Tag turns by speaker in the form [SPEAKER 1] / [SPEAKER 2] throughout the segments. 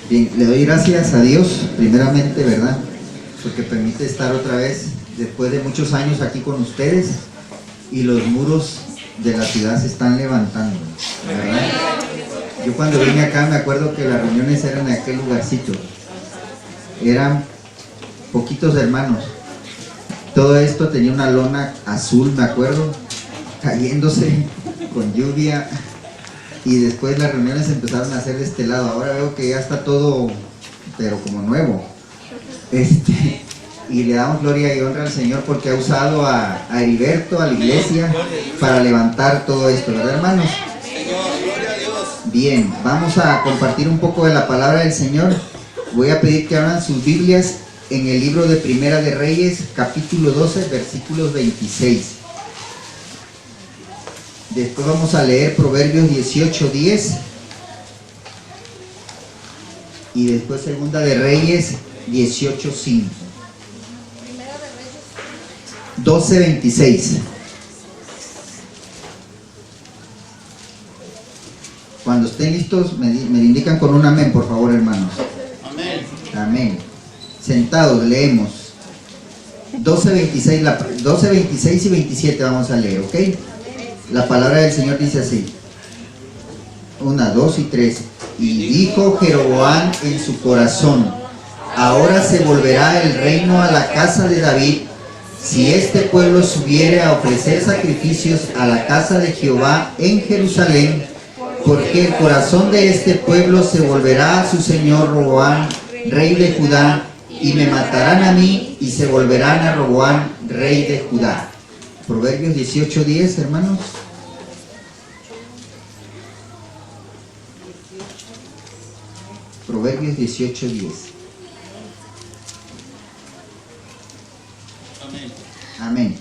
[SPEAKER 1] Bien, le doy gracias a Dios, primeramente, ¿verdad? Porque permite estar otra vez, después de muchos años aquí con ustedes, y los muros de la ciudad se están levantando, ¿verdad? Yo cuando vine acá me acuerdo que las reuniones eran en aquel lugarcito. Eran poquitos hermanos. Todo esto tenía una lona azul, me acuerdo, cayéndose con lluvia. Y después las reuniones empezaron a hacer de este lado. Ahora veo que ya está todo, pero como nuevo. Y le damos gloria y honra al Señor porque ha usado a Heriberto, a la iglesia, para levantar todo esto, ¿verdad, hermanos? Bien, vamos a compartir un poco de la palabra del Señor. Voy a pedir que abran sus Biblias en el libro de Primera de Reyes, capítulo 12, versículos 26. Después vamos a leer Proverbios 18:10 y después Segunda de Reyes 18:5. 12:26. Cuando estén listos me indican con un amén, por favor, hermanos.
[SPEAKER 2] Amén.
[SPEAKER 1] Amén. Sentados, leemos. 12:26 y 27 vamos a leer, ¿ok? La palabra del Señor dice así. 1, 2 y 3. Y dijo Jeroboam en su corazón: ahora se volverá el reino a la casa de David, si este pueblo subiere a ofrecer sacrificios a la casa de Jehová en Jerusalén, porque el corazón de este pueblo se volverá a su señor Roboam, rey de Judá, y me matarán a mí, y se volverán a Roboam, rey de Judá. Proverbios 18:10, hermanos. Proverbios 18:10.
[SPEAKER 2] Amén.
[SPEAKER 1] Amén.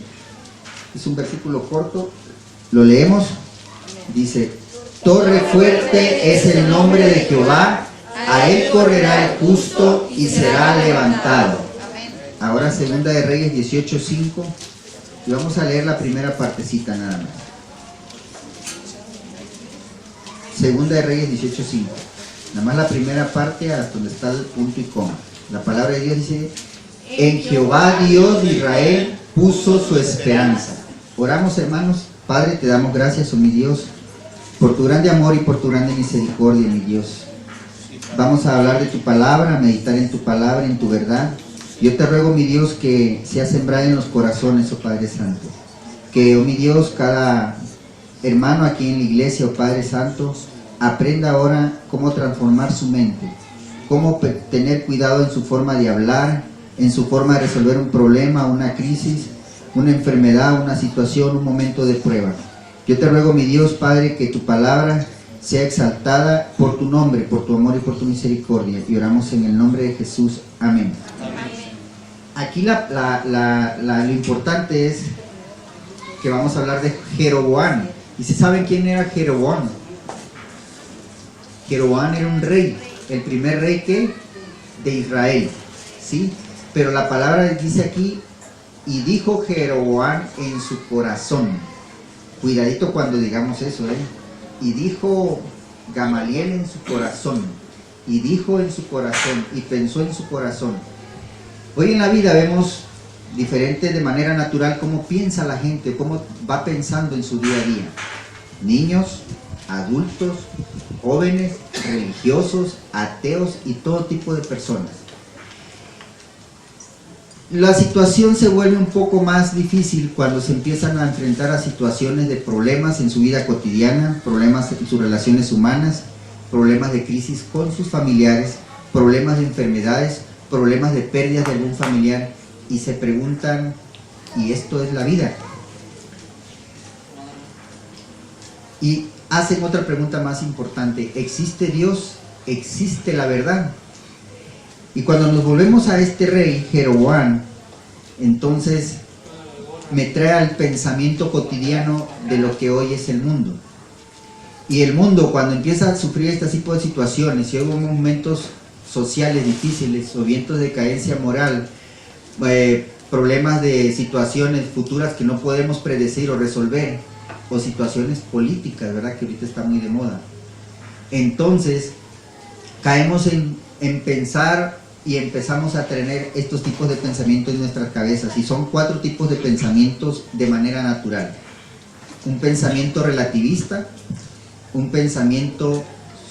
[SPEAKER 1] Es un versículo corto. Lo leemos. Dice: torre fuerte es el nombre de Jehová, a él correrá el justo y será levantado. Ahora Segunda de Reyes 18:5. Y vamos a leer la primera partecita nada más. Segunda de Reyes 18:5. Nada más la primera parte hasta donde está el punto y coma. La palabra de Dios dice: en Jehová Dios de Israel puso su esperanza. Oramos, hermanos. Padre, te damos gracias, oh mi Dios, por tu grande amor y por tu grande misericordia, mi Dios. Vamos a hablar de tu palabra, a meditar en tu palabra, en tu verdad. Yo te ruego, mi Dios, que sea sembrada en los corazones, oh Padre Santo. Que, oh mi Dios, cada hermano aquí en la iglesia, oh Padre Santo, aprenda ahora cómo transformar su mente, cómo tener cuidado en su forma de hablar, en su forma de resolver un problema, una crisis, una enfermedad, una situación, un momento de prueba. Yo te ruego, mi Dios, Padre, que tu palabra sea exaltada por tu nombre, por tu amor y por tu misericordia. Y oramos en el nombre de Jesús. Amén.
[SPEAKER 2] Amén.
[SPEAKER 1] Aquí lo importante es que vamos a hablar de Jeroboam. ¿Y si saben quién era Jeroboam? Jeroboam era un rey, el primer rey de Israel, ¿sí? Pero la palabra dice aquí: y dijo Jeroboam en su corazón. Cuidadito cuando digamos eso, Y dijo Gamaliel en su corazón, y dijo en su corazón, y pensó en su corazón. Hoy en la vida vemos diferente de manera natural cómo piensa la gente, cómo va pensando en su día a día. Niños, adultos, jóvenes, religiosos, ateos y todo tipo de personas. La situación se vuelve un poco más difícil cuando se empiezan a enfrentar a situaciones de problemas en su vida cotidiana, problemas en sus relaciones humanas, problemas de crisis con sus familiares, problemas de enfermedades, problemas de pérdidas de algún familiar, y se preguntan: ¿y esto es la vida? Y hacen otra pregunta más importante: ¿existe Dios? ¿Existe la verdad? Y cuando nos volvemos a este rey, Jeroboam, entonces me trae al pensamiento cotidiano de lo que hoy es el mundo. Y el mundo, cuando empieza a sufrir este tipo de situaciones, y hay momentos sociales difíciles, o vientos de cadencia moral, problemas de situaciones futuras que no podemos predecir o resolver, o situaciones políticas, ¿verdad?, que ahorita está muy de moda. Entonces caemos en en pensar y empezamos a tener estos tipos de pensamientos en nuestras cabezas, y son 4 tipos de pensamientos de manera natural. Un pensamiento relativista, un pensamiento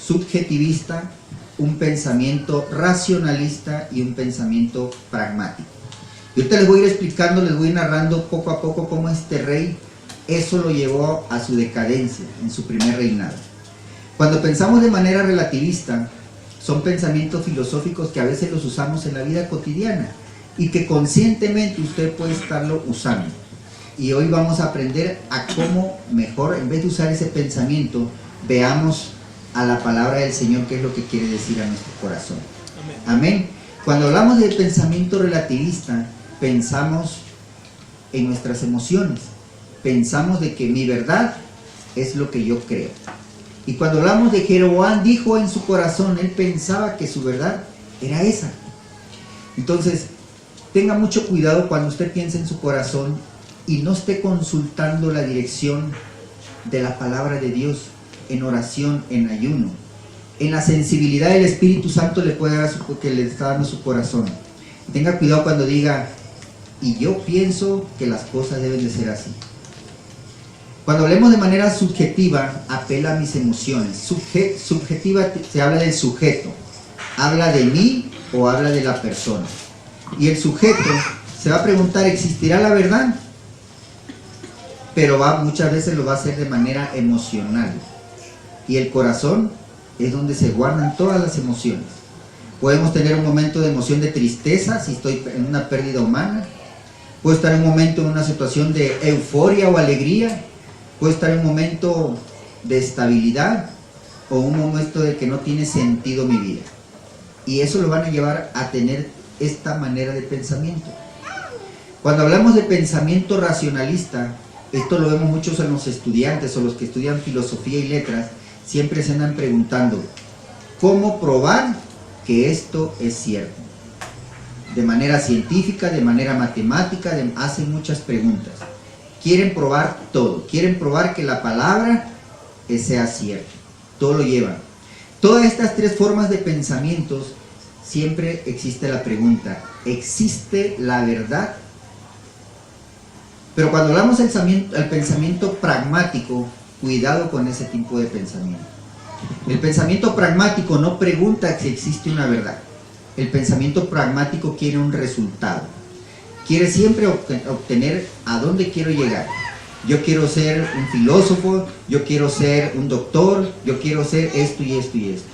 [SPEAKER 1] subjetivista, un pensamiento racionalista y un pensamiento pragmático. Y ahorita les voy a ir explicando, les voy a ir narrando poco a poco cómo este rey, eso lo llevó a su decadencia en su primer reinado. Cuando pensamos de manera relativista, son pensamientos filosóficos que a veces los usamos en la vida cotidiana y que conscientemente usted puede estarlo usando. Y hoy vamos a aprender a cómo mejor, en vez de usar ese pensamiento, veamos a la palabra del Señor qué es lo que quiere decir a nuestro corazón. Amén. Cuando hablamos de pensamiento relativista, pensamos en nuestras emociones. Pensamos de que mi verdad es lo que yo creo. Y cuando hablamos de Jeroboam, dijo en su corazón, él pensaba que su verdad era esa. Entonces, tenga mucho cuidado cuando usted piense en su corazón y no esté consultando la dirección de la palabra de Dios en oración, en ayuno. En la sensibilidad del Espíritu Santo le puede dar que le está dando su corazón. Tenga cuidado cuando diga, y yo pienso que las cosas deben de ser así. Cuando hablemos de manera subjetiva, apela a mis emociones. Subjetiva se habla del sujeto. Habla de mí o habla de la persona. Y el sujeto se va a preguntar, ¿existirá la verdad? Pero muchas veces lo va a hacer de manera emocional. Y el corazón es donde se guardan todas las emociones. Podemos tener un momento de emoción de tristeza, si estoy en una pérdida humana. Puedo estar en un momento en una situación de euforia o alegría. Puede estar en un momento de estabilidad o un momento de que no tiene sentido mi vida. Y eso lo van a llevar a tener esta manera de pensamiento. Cuando hablamos de pensamiento racionalista, esto lo vemos muchos en los estudiantes o los que estudian filosofía y letras, siempre se andan preguntando, ¿cómo probar que esto es cierto? De manera científica, de manera matemática, hacen muchas preguntas. Quieren probar todo, quieren probar que la palabra sea cierta, todo lo llevan. Todas estas 3 formas de pensamientos, siempre existe la pregunta, ¿existe la verdad? Pero cuando hablamos del pensamiento pragmático, cuidado con ese tipo de pensamiento. El pensamiento pragmático no pregunta si existe una verdad. El pensamiento pragmático quiere un resultado. Quiere siempre obtener a dónde quiero llegar. Yo quiero ser un filósofo, yo quiero ser un doctor, yo quiero ser esto y esto y esto.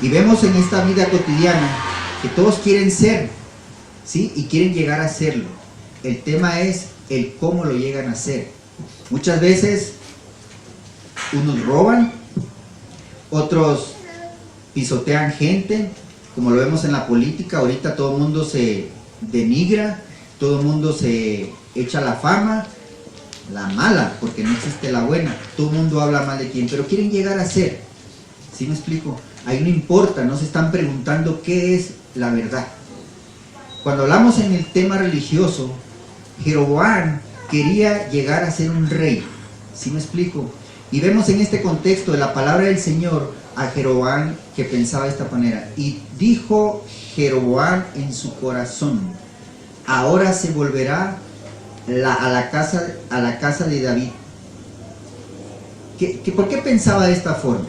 [SPEAKER 1] Y vemos en esta vida cotidiana que todos quieren ser, ¿sí? Y quieren llegar a serlo. El tema es el cómo lo llegan a ser. Muchas veces unos roban, otros pisotean gente, como lo vemos en la política. Ahorita todo el mundo se denigra, todo el mundo se echa la fama, la mala, porque no existe la buena. Todo el mundo habla mal de quién, pero quieren llegar a ser. ¿Sí me explico? Ahí no importa, no se están preguntando qué es la verdad. Cuando hablamos en el tema religioso, Jeroboam quería llegar a ser un rey. ¿Sí me explico? Y vemos en este contexto de la palabra del Señor a Jeroboam que pensaba de esta manera. Y dijo Jeroboam en su corazón, ahora se volverá a la casa de David. ¿Por qué pensaba de esta forma?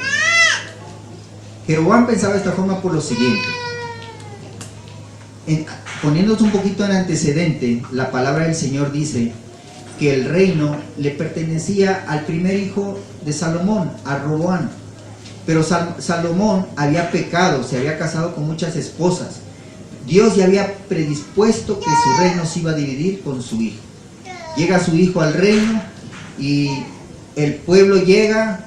[SPEAKER 1] Jeroboam pensaba de esta forma por lo siguiente. Poniéndonos un poquito en antecedente, la palabra del Señor dice que el reino le pertenecía al primer hijo de Salomón, a Roboam. Pero Salomón había pecado, se había casado con muchas esposas. Dios ya había predispuesto que su reino se iba a dividir con su hijo. Llega su hijo al reino y el pueblo llega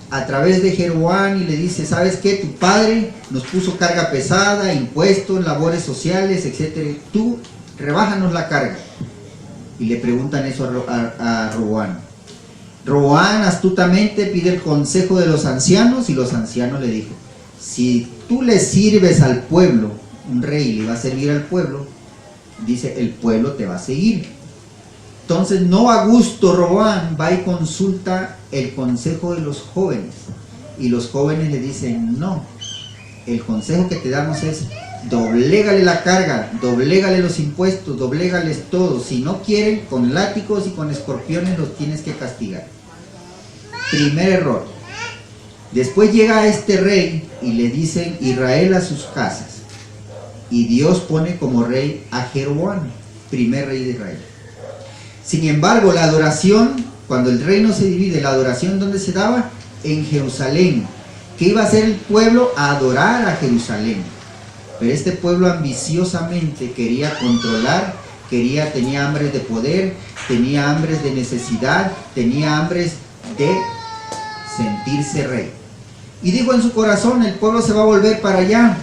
[SPEAKER 1] a través de Jeroboam y le dice, ¿sabes qué? Tu padre nos puso carga pesada, impuestos, labores sociales, etc. Tú, rebájanos la carga. Y le preguntan eso a Roboam. Roboam astutamente pide el consejo de los ancianos y los ancianos le dijo, si tú le sirves al pueblo, un rey le va a servir al pueblo, dice, el pueblo te va a seguir. Entonces, no a gusto, Roboam va y consulta el consejo de los jóvenes. Y los jóvenes le dicen, no, el consejo que te damos es: doblégale la carga, doblégale los impuestos, doblégales todo. Si no quieren, con látigos y con escorpiones los tienes que castigar. Primer error. Después llega este rey y le dicen Israel a sus casas. Y Dios pone como rey a Jeroboam, primer rey de Israel. Sin embargo, la adoración, cuando el reino se divide, la adoración, ¿dónde se daba? En Jerusalén. ¿Qué iba a hacer el pueblo? A adorar a Jerusalén. Pero este pueblo ambiciosamente quería controlar, tenía hambres de poder, tenía hambres de necesidad, tenía hambres de sentirse rey. Y dijo en su corazón: el pueblo se va a volver para allá.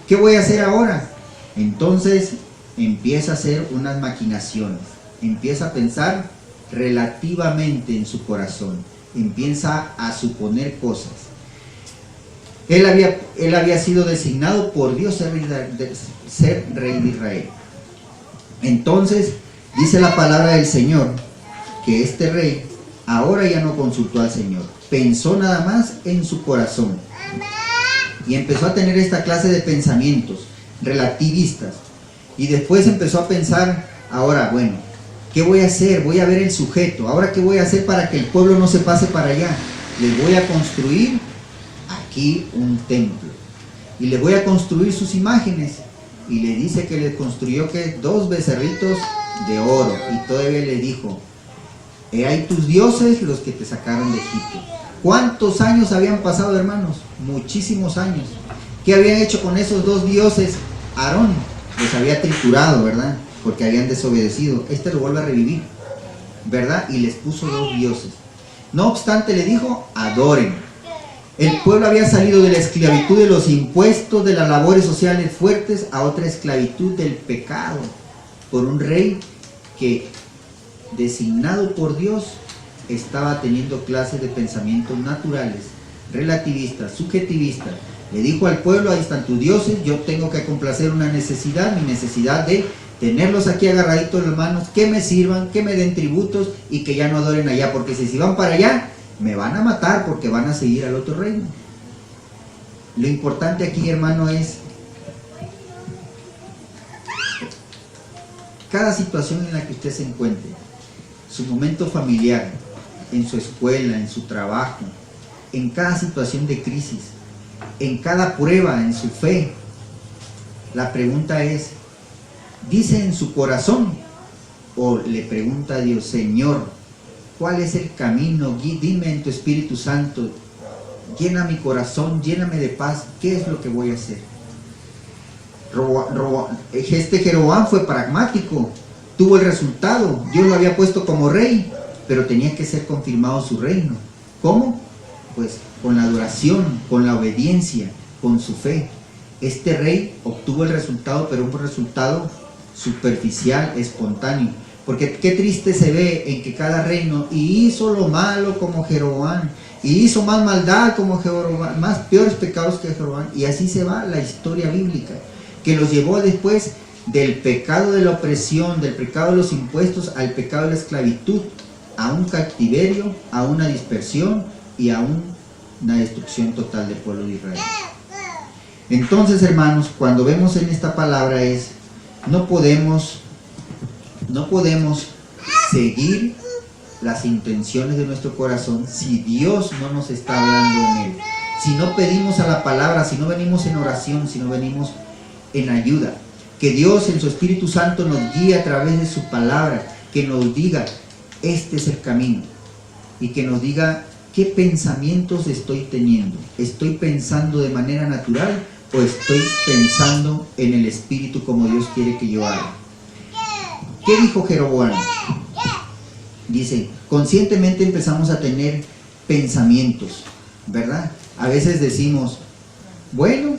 [SPEAKER 1] ¿Qué voy a hacer ahora? Entonces empieza a hacer unas maquinaciones. Empieza a pensar relativamente en su corazón. Empieza a suponer cosas. Él había sido designado por Dios ser rey de Israel. Entonces dice la palabra del Señor que este rey ahora ya no consultó al Señor. Pensó nada más en su corazón. Y empezó a tener esta clase de pensamientos relativistas. Y después empezó a pensar: ahora, bueno, ¿qué voy a hacer? Voy a ver el sujeto. Ahora, ¿qué voy a hacer para que el pueblo no se pase para allá? Les voy a construir aquí un templo. Y les voy a construir sus imágenes. Y le dice que le construyó que 2 becerritos de oro. Y todavía le dijo: he ahí tus dioses, los que te sacaron de Egipto. ¿Cuántos años habían pasado, hermanos? Muchísimos años. ¿Qué habían hecho con esos 2 dioses? Aarón los había triturado, ¿verdad? Porque habían desobedecido. Este lo vuelve a revivir, ¿verdad? Y les puso 2 dioses. No obstante, le dijo: adoren. El pueblo había salido de la esclavitud de los impuestos, de las labores sociales fuertes, a otra esclavitud del pecado, por un rey que, designado por Dios, estaba teniendo clases de pensamientos naturales, relativistas, subjetivistas. Le dijo al pueblo: ahí están tus dioses, yo tengo que complacer una necesidad, mi necesidad de tenerlos aquí agarraditos de las manos, que me sirvan, que me den tributos y que ya no adoren allá, porque si van para allá, me van a matar porque van a seguir al otro reino. Lo importante aquí, hermano, es cada situación en la que usted se encuentre, su momento familiar, en su escuela, en su trabajo, en cada situación de crisis, en cada prueba, en su fe. La pregunta es: ¿dice en su corazón o le pregunta a Dios: Señor, ¿cuál es el camino? Dime en tu Espíritu Santo, llena mi corazón, lléname de paz, ¿qué es lo que voy a hacer? Este Jeroboam fue pragmático, tuvo el resultado. Dios lo había puesto como rey, pero tenía que ser confirmado su reino. ¿Cómo? Pues con la adoración, con la obediencia, con su fe. Este rey obtuvo el resultado, pero un resultado superficial, espontáneo. Porque qué triste se ve en que cada reino hizo lo malo como Jeroboam, y hizo más maldad como Jeroboam, más peores pecados que Jeroboam, y así se va la historia bíblica, que los llevó después del pecado de la opresión, del pecado de los impuestos, al pecado de la esclavitud, a un cautiverio, a una dispersión y a una destrucción total del pueblo de Israel. Entonces, hermanos, cuando vemos en esta palabra no podemos seguir las intenciones de nuestro corazón si Dios no nos está hablando en él. Si no pedimos a la palabra, si no venimos en oración, si no venimos en ayuda. Que Dios en su Espíritu Santo nos guíe a través de su palabra, que nos diga: este es el camino. Y que nos diga: ¿qué pensamientos estoy teniendo? ¿Estoy pensando de manera natural o estoy pensando en el Espíritu como Dios quiere que yo haga? ¿Qué dijo Jeroboam? Dice: conscientemente empezamos a tener pensamientos, ¿verdad? A veces decimos: bueno,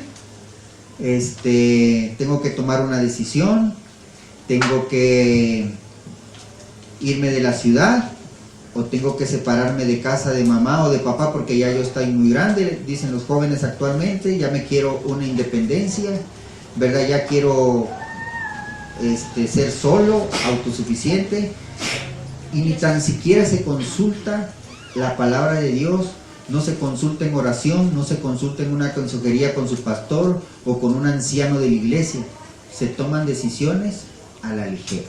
[SPEAKER 1] tengo que tomar una decisión, tengo que irme de la ciudad, o tengo que separarme de casa de mamá o de papá porque ya yo estoy muy grande, dicen los jóvenes actualmente, ya me quiero una independencia, ¿verdad? Ya quiero ser solo, autosuficiente, y ni tan siquiera se consulta la palabra de Dios, no se consulta en oración, no se consulta en una consejería con su pastor o con un anciano de la iglesia. Se toman decisiones a la ligera.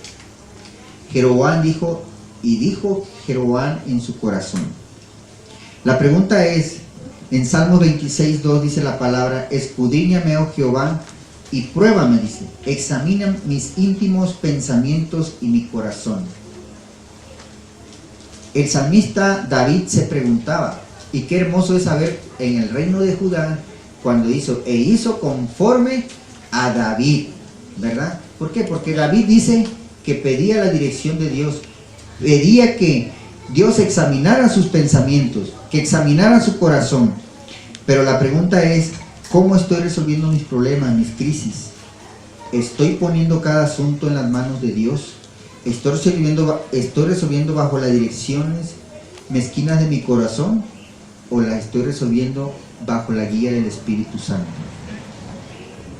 [SPEAKER 1] Jeroboam dijo Jeroboam en su corazón. La pregunta es, en Salmos 26:2 dice la palabra: escudriñame, oh Jehová, y pruébame, dice, examina mis íntimos pensamientos y mi corazón. El salmista David se preguntaba, y qué hermoso es saber en el reino de Judá, cuando hizo conforme a David, ¿verdad? ¿Por qué? Porque David dice que pedía la dirección de Dios, pedía que Dios examinara sus pensamientos, que examinara su corazón. Pero la pregunta es, ¿cómo estoy resolviendo mis problemas, mis crisis? ¿Estoy poniendo cada asunto en las manos de Dios? ¿Estoy resolviendo bajo las direcciones mezquinas de mi corazón? ¿O la estoy resolviendo bajo la guía del Espíritu Santo?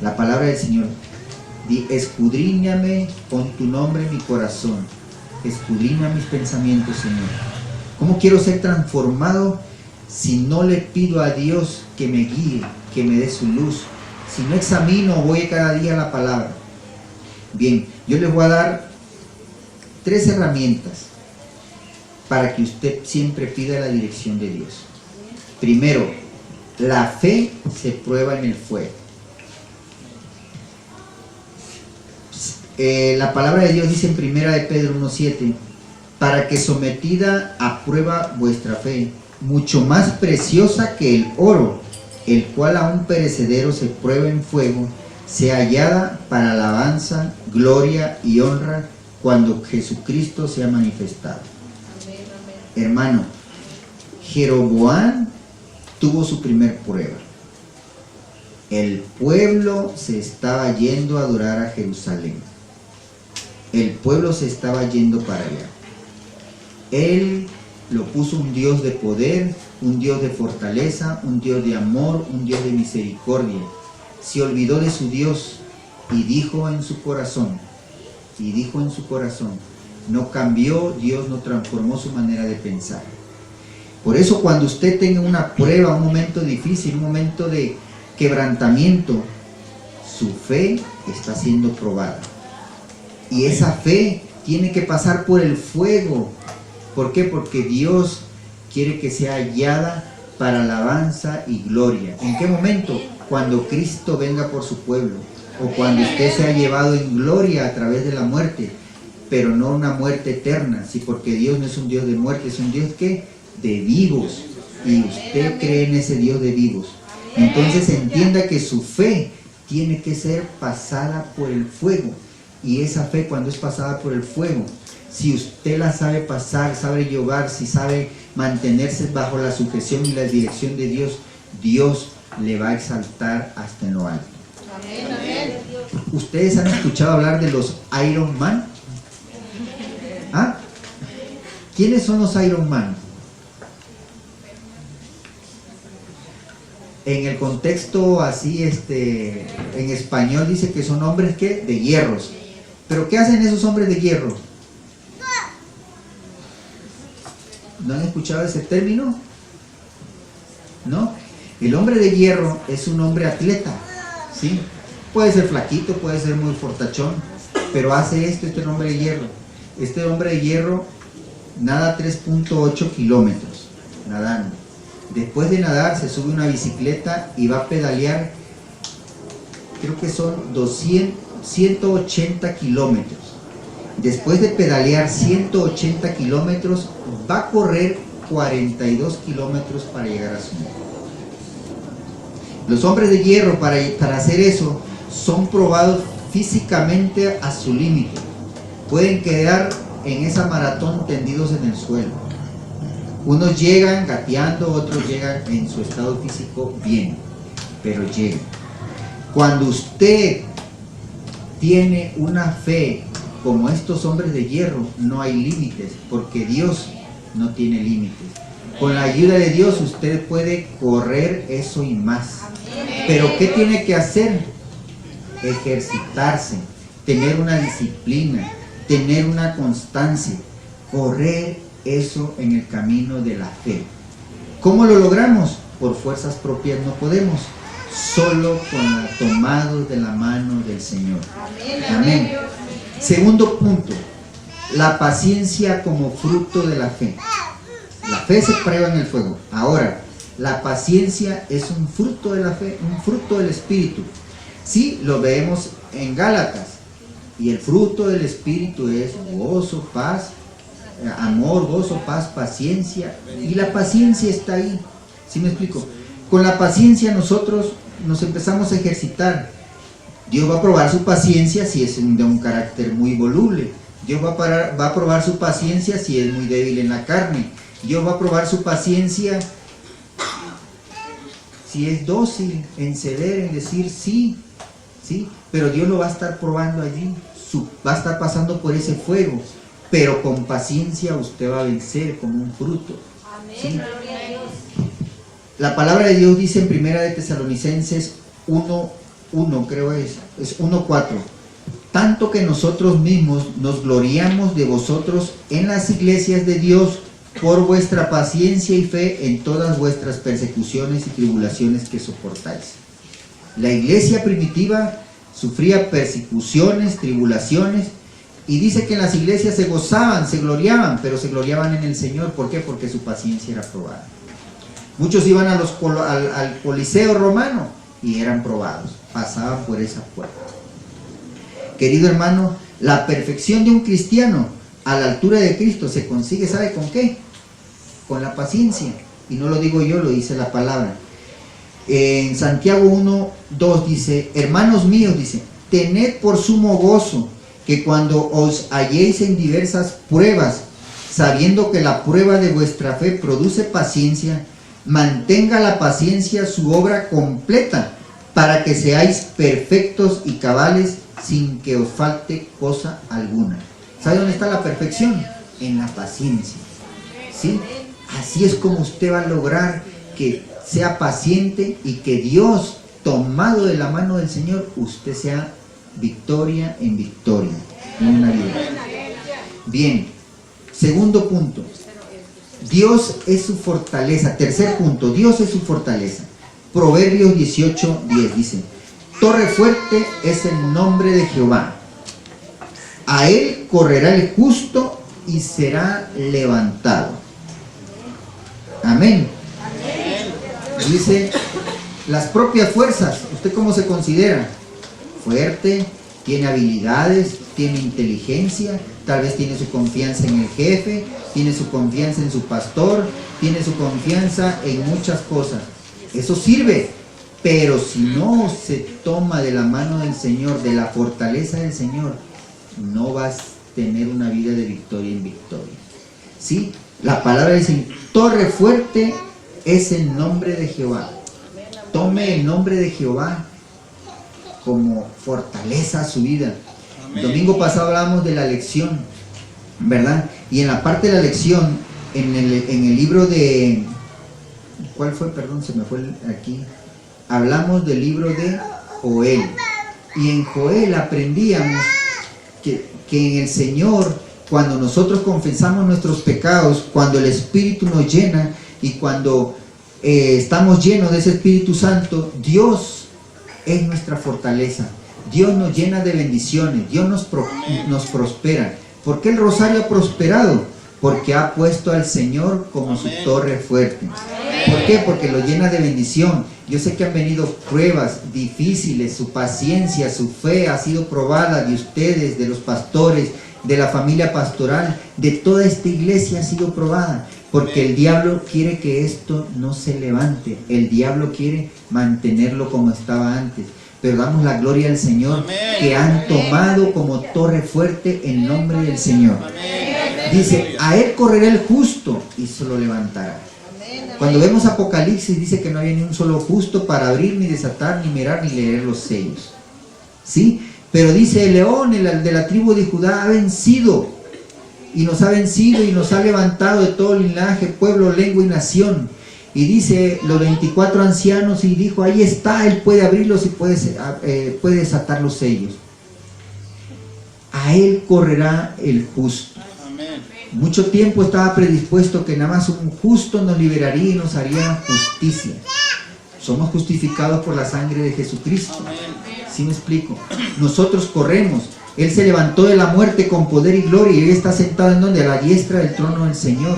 [SPEAKER 1] La palabra del Señor: escudriñame con tu nombre mi corazón, escudriña mis pensamientos, Señor. ¿Cómo quiero ser transformado si no le pido a Dios que me guíe, que me dé su luz? Si no examino, voy cada día a la palabra. Bien, yo les voy a dar 3 herramientas para que usted siempre pida la dirección de Dios. Primero, la fe se prueba en el fuego. La palabra de Dios dice en 1 de Pedro 1:7: para que sometida a prueba vuestra fe, mucho más preciosa que el oro, el cual aún perecedero se prueba en fuego, sea hallada para alabanza, gloria y honra cuando Jesucristo sea manifestado. Amén, amén. Hermano, Jeroboam tuvo su primer prueba. El pueblo se estaba yendo a adorar a Jerusalén. El pueblo se estaba yendo para allá. Él lo puso un Dios de poder, un Dios de fortaleza, un Dios de amor, un Dios de misericordia. Se olvidó de su Dios y dijo en su corazón, no cambió, Dios no transformó su manera de pensar. Por eso cuando usted tenga una prueba, un momento difícil, un momento de quebrantamiento, su fe está siendo probada. Y esa fe tiene que pasar por el fuego. ¿Por qué? Porque Dios quiere que sea hallada para alabanza y gloria. ¿En qué momento? Cuando Cristo venga por su pueblo, o cuando usted sea llevado en gloria a través de la muerte, pero no una muerte eterna, sí, porque Dios no es un Dios de muerte, es un Dios que de vivos, y usted cree en ese Dios de vivos. Entonces entienda que su fe tiene que ser pasada por el fuego, y esa fe, cuando es pasada por el fuego, si usted la sabe pasar, sabe llevar, si sabe mantenerse bajo la sujeción y la dirección de Dios, Dios le va a exaltar hasta en lo alto. Amén, amén. ¿Ustedes han escuchado hablar de los Iron Man? ¿Ah? ¿Quiénes son los Iron Man? En el contexto así, en español dice que son hombres ¿qué? De hierros. ¿Pero qué hacen esos hombres de hierro? ¿No han escuchado ese término? ¿No? El hombre de hierro es un hombre atleta, ¿sí? Puede ser flaquito, puede ser muy fortachón, pero hace este hombre de hierro. Este hombre de hierro nada 3.8 kilómetros, nadando. Después de nadar se sube una bicicleta y va a pedalear, creo que son 180 kilómetros. Después de pedalear 180 kilómetros, va a correr 42 kilómetros para llegar a su meta. Los hombres de hierro para hacer eso son probados físicamente a su límite. Pueden quedar en esa maratón tendidos en el suelo. Unos llegan gateando, otros llegan en su estado físico bien, pero llegan. Cuando usted tiene una fe como estos hombres de hierro, no hay límites, porque Dios no tiene límites. Con la ayuda de Dios usted puede correr eso y más. Pero ¿qué tiene que hacer? Ejercitarse, tener una disciplina, tener una constancia, correr eso en el camino de la fe. ¿Cómo lo logramos? Por fuerzas propias no podemos, solo tomados de la mano del Señor. Amén. Segundo punto, la paciencia como fruto de la fe. La fe se prueba en el fuego. Ahora, la paciencia es un fruto de la fe, un fruto del Espíritu. Sí, lo vemos en Gálatas. Y el fruto del Espíritu es gozo, paz, amor, gozo, paz, paciencia. Y la paciencia está ahí. ¿Sí me explico? Con la paciencia nosotros nos empezamos a ejercitar. Dios va a probar su paciencia si es de un carácter muy voluble. Dios va a probar su paciencia si es muy débil en la carne. Dios va a probar su paciencia si es dócil en ceder, en decir sí, sí, pero Dios lo va a estar probando allí, va a estar pasando por ese fuego, pero con paciencia usted va a vencer como un fruto. ¿Sí?
[SPEAKER 2] Gloria a Dios.
[SPEAKER 1] La palabra de Dios dice en Primera de Tesalonicenses 1:1, creo es 1:4, tanto que nosotros mismos nos gloriamos de vosotros en las iglesias de Dios por vuestra paciencia y fe en todas vuestras persecuciones y tribulaciones que soportáis. La iglesia primitiva sufría persecuciones, tribulaciones, y dice que en las iglesias se gozaban, se gloriaban, pero se gloriaban en el Señor. ¿Por qué? Porque su paciencia era probada. Muchos iban al Coliseo romano y eran probados, pasaban por esa puerta. Querido hermano, la perfección de un cristiano a la altura de Cristo se consigue, ¿sabe con qué? Con la paciencia. Y no lo digo yo, lo dice la palabra. En Santiago 1:2 dice, hermanos míos, dice, tened por sumo gozo que cuando os halléis en diversas pruebas, sabiendo que la prueba de vuestra fe produce paciencia, mantenga la paciencia su obra completa, para que seáis perfectos y cabales sin que os falte cosa alguna. ¿Sabe dónde está la perfección? En la paciencia. ¿Sí? Así es como usted va a lograr que sea paciente y que Dios, tomado de la mano del Señor, usted sea victoria en victoria en una vida. Bien, segundo punto, Dios es su fortaleza. Tercer punto, Dios es su fortaleza. Proverbios 18:10 dice, torre fuerte es el nombre de Jehová, a él correrá el justo y será levantado. Amén. Dice, las propias fuerzas, ¿usted cómo se considera? Fuerte, tiene habilidades, tiene inteligencia, tal vez tiene su confianza en el jefe, tiene su confianza en su pastor, tiene su confianza en muchas cosas. Eso sirve, pero si no se toma de la mano del Señor, de la fortaleza del Señor, no vas a tener una vida de victoria en victoria. ¿Sí? La palabra dice, torre fuerte es el nombre de Jehová. Tome el nombre de Jehová como fortaleza a su vida. El domingo pasado hablábamos de la lección, ¿verdad? Y en la parte de la lección, en el libro de... ¿Cuál fue? Perdón, se me fue aquí. Hablamos del libro de Joel. Y en Joel aprendíamos que en el Señor, cuando nosotros confesamos nuestros pecados, cuando el Espíritu nos llena y cuando estamos llenos de ese Espíritu Santo, Dios es nuestra fortaleza. Dios nos llena de bendiciones, Dios nos prospera. ¿Por qué el rosario ha prosperado? Porque ha puesto al Señor como su torre fuerte. ¿Por qué? Porque lo llena de bendición. Yo sé que han venido pruebas difíciles, su paciencia, su fe ha sido probada de ustedes, de los pastores, de la familia pastoral, de toda esta iglesia ha sido probada. Porque el diablo quiere que esto no se levante. El diablo quiere mantenerlo como estaba antes. Pero damos la gloria al Señor, que han tomado como torre fuerte el nombre del Señor. Dice, a él correrá el justo y se lo levantará. Cuando vemos Apocalipsis dice que no había ni un solo justo para abrir, ni desatar, ni mirar, ni leer los sellos. ¿Sí? Pero dice, el león, el de la tribu de Judá, ha vencido. Y nos ha vencido y nos ha levantado de todo linaje, pueblo, lengua y nación. Y dice los 24 ancianos y dijo, ahí está, él puede abrirlos y puede desatar los sellos. A él correrá el justo. Mucho tiempo estaba predispuesto que nada más un justo nos liberaría y nos haría justicia. Somos justificados por la sangre de Jesucristo. ¿Sí me explico? Nosotros corremos. Él se levantó de la muerte con poder y gloria y Él está sentado en donde, a la diestra del trono del Señor.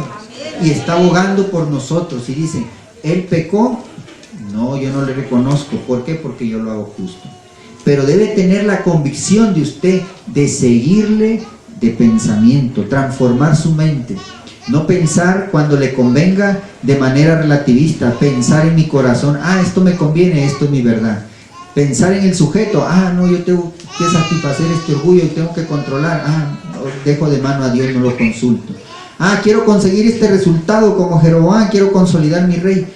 [SPEAKER 1] Y está abogando por nosotros. Y dice, ¿Él pecó? No, yo no le reconozco. ¿Por qué? Porque yo lo hago justo. Pero debe tener la convicción de usted de seguirle de pensamiento, transformar su mente. No pensar cuando le convenga de manera relativista, pensar en mi corazón, esto me conviene, esto es mi verdad. Pensar en el sujeto, no, yo tengo que satisfacer este orgullo y tengo que controlar, dejo de mano a Dios, no lo consulto. Quiero conseguir este resultado como Jeroboam, quiero consolidar mi rey.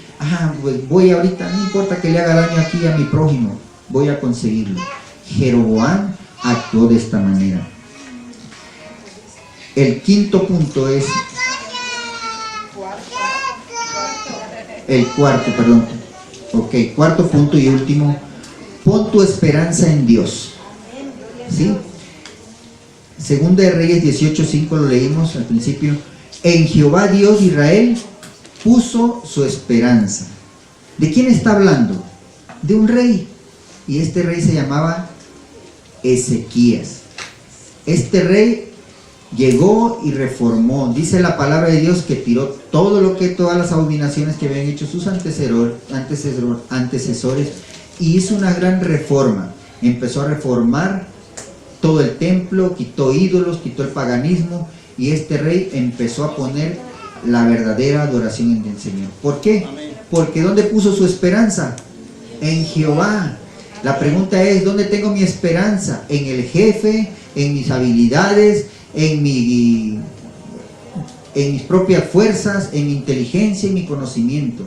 [SPEAKER 1] Pues voy ahorita, no importa que le haga daño aquí a mi prójimo, voy a conseguirlo. Jeroboam actuó de esta manera. El quinto punto es, cuarto punto y último, pon tu esperanza en Dios. ¿Sí? Segunda de Reyes 18:5 lo leímos al principio. En Jehová Dios de Israel puso su esperanza. ¿De quién está hablando? De un rey. Y este rey se llamaba Ezequías. Este rey llegó y reformó. Dice la palabra de Dios que tiró todas las abominaciones que habían hecho sus antecesores y hizo una gran reforma. Empezó a reformar todo el templo, quitó ídolos, quitó el paganismo, y este rey empezó a poner la verdadera adoración en el Señor. ¿Por qué? Porque ¿dónde puso su esperanza? En Jehová. La pregunta es, ¿dónde tengo mi esperanza? ¿En el jefe? ¿En mis habilidades? ¿En mis propias fuerzas? ¿En mi inteligencia? ¿En mi conocimiento?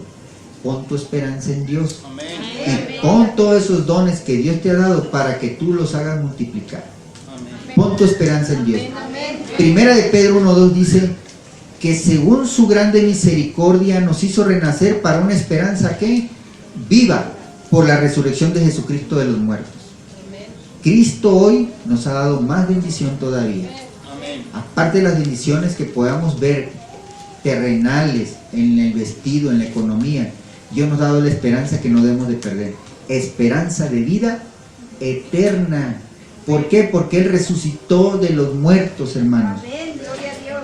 [SPEAKER 1] Pon tu esperanza en Dios. Y pon todos esos dones que Dios te ha dado para que tú los hagas multiplicar. Pon tu esperanza en Dios. Primera de Pedro 1:2 dice que según su grande misericordia nos hizo renacer para una esperanza que viva por la resurrección de Jesucristo de los muertos. Cristo hoy nos ha dado más bendición todavía. Aparte de las bendiciones que podamos ver terrenales, en el vestido, en la economía, Dios nos ha dado la esperanza que no debemos de perder. Esperanza de vida eterna. ¿Por qué? Porque Él resucitó de los muertos, hermanos.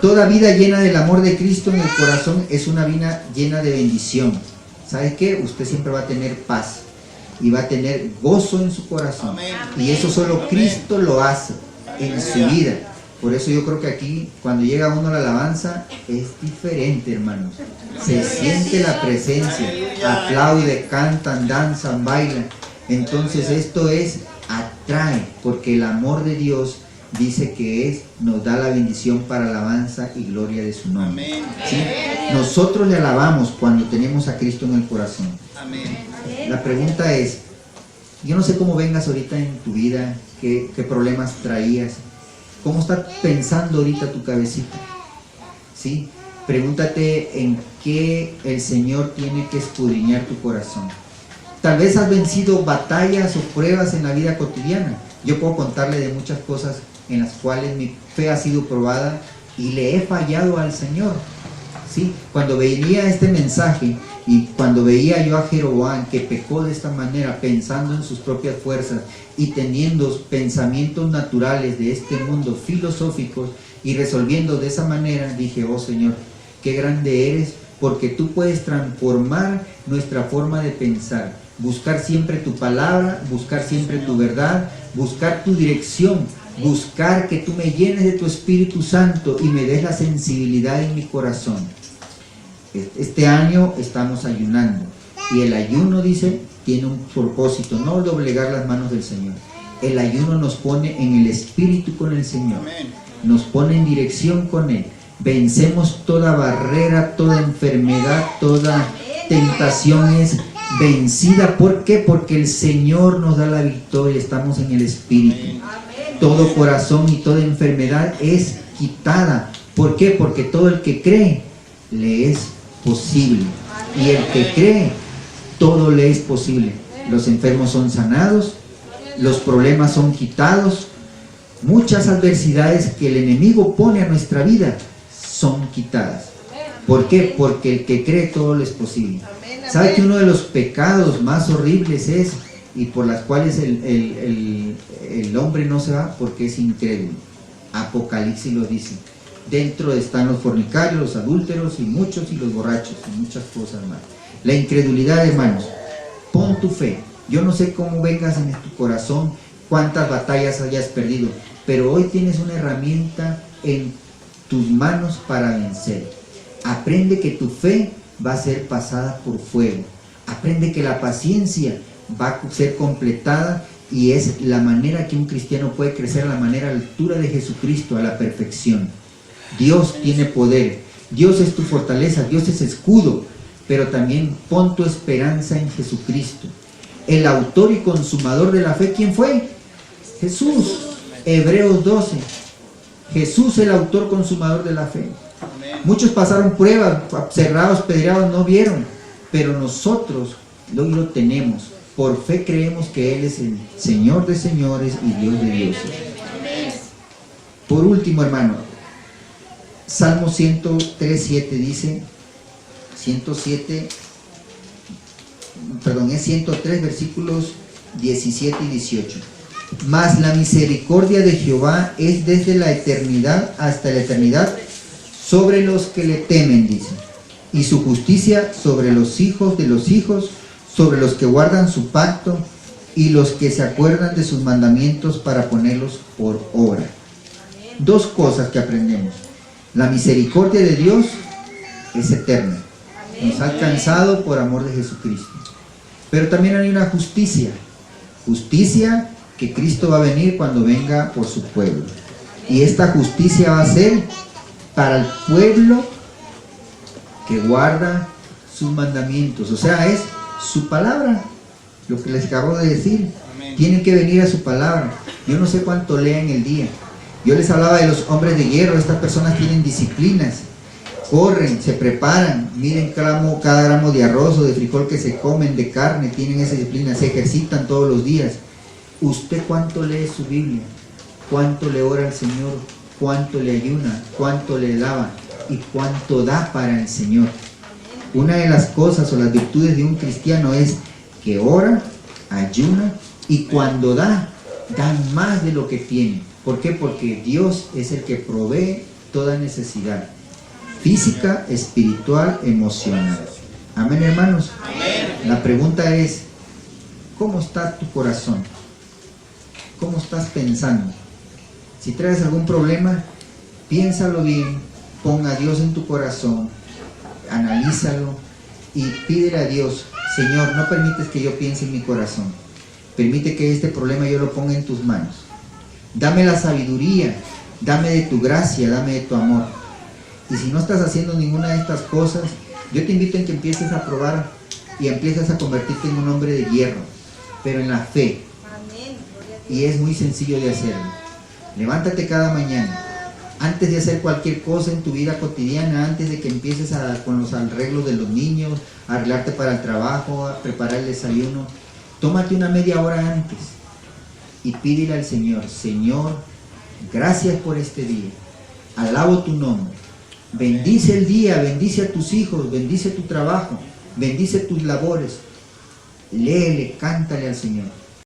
[SPEAKER 1] Toda vida llena del amor de Cristo en el corazón es una vida llena de bendición. ¿Sabe qué? Usted siempre va a tener paz y va a tener gozo en su corazón. Y eso solo Cristo lo hace en su vida. Por eso yo creo que aquí, cuando llega uno a la alabanza, es diferente, hermanos. Se siente la presencia, aplaude, cantan, danzan, bailan. Entonces esto atrae, porque el amor de Dios dice que nos da la bendición para alabanza y gloria de su nombre. ¿Sí? Nosotros le alabamos cuando tenemos a Cristo en el corazón. La pregunta es, yo no sé cómo vengas ahorita en tu vida, qué problemas traías, cómo está pensando ahorita tu cabecita. ¿Sí? Pregúntate en qué el Señor tiene que escudriñar tu corazón. Tal vez has vencido batallas o pruebas en la vida cotidiana. Yo puedo contarle de muchas cosas en las cuales mi fe ha sido probada y le he fallado al Señor. ¿Sí? Cuando veía este mensaje y cuando veía yo a Jeroboam que pecó de esta manera, pensando en sus propias fuerzas y teniendo pensamientos naturales de este mundo, filosóficos, y resolviendo de esa manera, dije, oh Señor, qué grande eres, porque tú puedes transformar nuestra forma de pensar, buscar siempre tu palabra, buscar siempre tu verdad, buscar tu dirección, buscar que tú me llenes de tu Espíritu Santo y me des la sensibilidad en mi corazón. Este año estamos ayunando y el ayuno, dice, tiene un propósito, no doblegar las manos del Señor. El ayuno nos pone en el Espíritu con el Señor, nos pone en dirección con Él. Vencemos toda barrera, toda enfermedad, toda tentación es vencida. ¿Por qué? Porque el Señor nos da la victoria, estamos en el Espíritu. Todo corazón y toda enfermedad es quitada. ¿Por qué? Porque todo el que cree le es posible. Y el que cree, todo le es posible. Los enfermos son sanados, los problemas son quitados. Muchas adversidades que el enemigo pone a nuestra vida son quitadas. ¿Por qué? Porque el que cree todo le es posible. ¿Sabe que uno de los pecados más horribles es, y por las cuales el hombre no se va? Porque es incrédulo. Apocalipsis lo dice. Dentro están los fornicarios, los adúlteros y muchos, y los borrachos, y muchas cosas más. La incredulidad, hermanos. Pon tu fe. Yo no sé cómo vengas en tu corazón, cuántas batallas hayas perdido, pero hoy tienes una herramienta en tus manos para vencer. Aprende que tu fe va a ser pasada por fuego. Aprende que la paciencia va a ser completada, y es la manera que un cristiano puede crecer, a la manera, a la altura de Jesucristo, a la perfección. Dios tiene poder, Dios es tu fortaleza, Dios es escudo, pero también pon tu esperanza en Jesucristo. El autor y consumador de la fe, ¿quién fue? Jesús. Hebreos 12. Jesús, el autor consumador de la fe. Muchos pasaron pruebas, cerrados, pedreados, no vieron, pero nosotros hoy lo tenemos. Por fe creemos que Él es el Señor de señores y Dios de dioses. Por último, hermano, Salmo 103:7 dice, 103 versículos 17 y 18. Mas la misericordia de Jehová es desde la eternidad hasta la eternidad sobre los que le temen, dice, y su justicia sobre los hijos de los hijos, sobre los que guardan su pacto y los que se acuerdan de sus mandamientos para ponerlos por obra. Dos cosas que aprendemos. La misericordia de Dios es eterna. Nos ha alcanzado por amor de Jesucristo. Pero también hay una justicia. Justicia que Cristo va a venir cuando venga por su pueblo. Y esta justicia va a ser para el pueblo que guarda sus mandamientos. O sea, es su palabra. Lo que les acabo de decir. Tienen que venir a su palabra. Yo no sé cuánto lean el día. Yo les hablaba de los hombres de hierro. Estas personas tienen disciplinas. Corren, se preparan, miren cada gramo de arroz o de frijol que se comen, de carne, tienen esa disciplina, se ejercitan todos los días. ¿Usted cuánto lee su Biblia? ¿Cuánto le ora al Señor? ¿Cuánto le ayuna? ¿Cuánto le lava? ¿Y cuánto da para el Señor? Una de las cosas o las virtudes de un cristiano es que ora, ayuna, y cuando da más de lo que tiene. ¿Por qué? Porque Dios es el que provee toda necesidad física, espiritual, emocional. Amén, hermanos. Amén. La pregunta es, ¿cómo está tu corazón? ¿Cómo estás pensando? Si traes algún problema, piénsalo bien, pon a Dios en tu corazón, analízalo y pídele a Dios, Señor, no permites que yo piense en mi corazón, permite que este problema yo lo ponga en tus manos. Dame la sabiduría, dame de tu gracia, dame de tu amor. Y si no estás haciendo ninguna de estas cosas, yo te invito a que empieces a probar y empieces a convertirte en un hombre de hierro, pero en la fe. Y es muy sencillo de hacerlo. Levántate cada mañana, antes de hacer cualquier cosa en tu vida cotidiana, antes de que empieces con los arreglos de los niños, a arreglarte para el trabajo, a preparar el desayuno, tómate una media hora antes y pídele al Señor, Señor, gracias por este día, alabo tu nombre. Bendice el día, bendice a tus hijos, bendice tu trabajo, bendice tus labores. Léele, cántale al Señor.